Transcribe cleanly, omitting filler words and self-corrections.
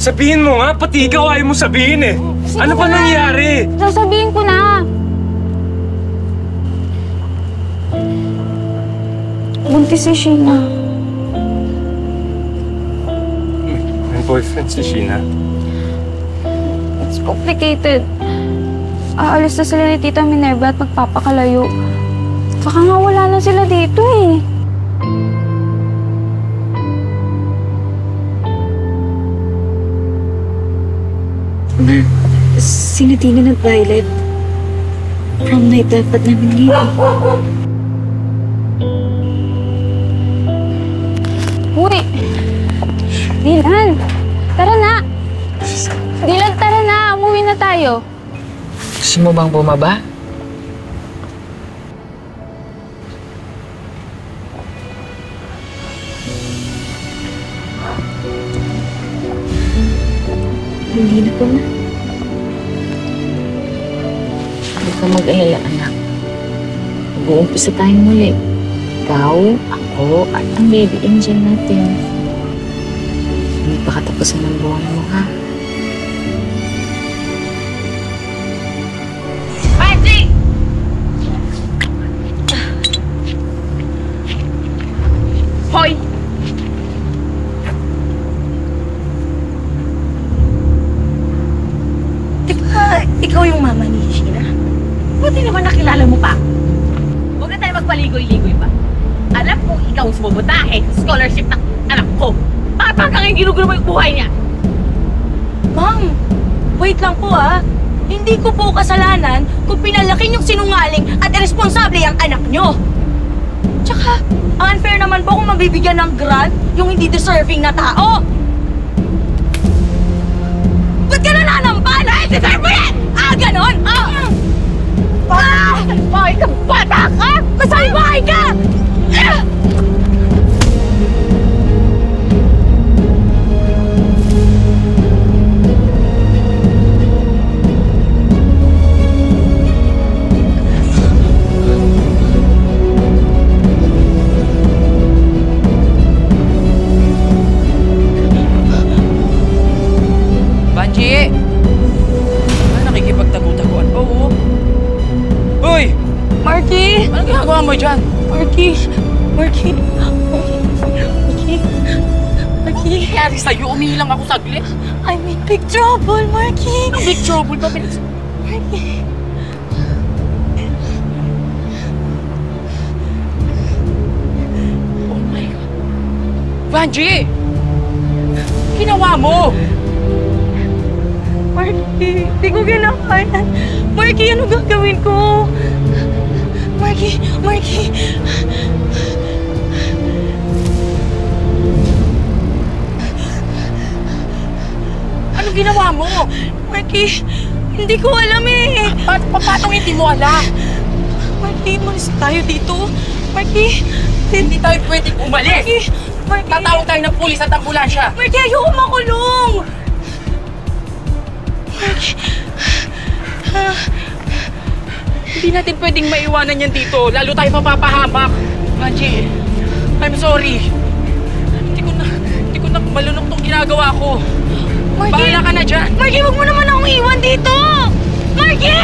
Sabihin mo nga, pati ikaw ayaw mo sabihin eh. Ano pa nangyari? Sasabihin ko na. Buntis si Sheena. May boyfriend si Sheena? It's complicated. Aalis na sila ni Tita Minerva at magpapakalayo. Baka nga wala na sila dito eh. Ma, sina Tina at Violet. Prom night dapat namin ngayon. Uy! Dylan! Tara na! Dylan, tara na! Umuwi na tayo. Gusto mo bang bumaba? Hindi na po, Ma. Huwag ka mag-alala, anak. Mag-uumpisa tayong muli. Ikaw, ako, at ang baby angel natin. Hindi pa katapusan ng buhay mo, ha? Patrick! Hoy! Di ba ikaw yung mama ni Sheena? Buti naman nakilala mo pa. Huwag na tayo magpaligoy-ligoy pa. Alam kong ikaw ang sumubutahe sa scholarship ng anak ko. Bakit pa kang ginugulo mo yung buhay niya? Ma'am, wait lang po ah. Hindi ko po kasalanan kung pinalaki niyong sinungaling at irresponsable ang anak niyo. Tsaka, unfair naman po kung mabibigyan ng grant yung hindi deserving na tao. Ba't ka nananampal? Ay, deserve mo yan! Ah, ganon? Ah! Ah! Bakit ka bata ka? Masalbahay ka! Ah! Banji! Nakikipagtago-taguan pa, oh. Uy! Marky! Anong ginagawa mo dyan? Marky! Marky! Nangyari sa'yo? Umihilang ako saglit. I'm in big trouble, Marky! Ang big trouble pa, bilis. Marky! Oh my God. Banji! Ginawa mo! Marky, di ko ginawa yan. Marky, ano gagawin ko? Marky, Marky. Ano ginawa mo? Marky, hindi ko alam eh. Paano hindi mo alam? Marky, malis tayo dito. Marky, Hindi tayo pwedeng umalis! Marky, Marky. Tatawag tayo ng pulis at ambulansya! Marky, ayoko makulong. Marky. Hindi natin pwedeng maiwanan yan dito, lalo tayo mapapahamak. Banji, I'm sorry. Hindi ko na malunok tong ginagawa ko. Marky. Bahala ka na dyan. Marky, wag mo naman akong iwan dito. Marky!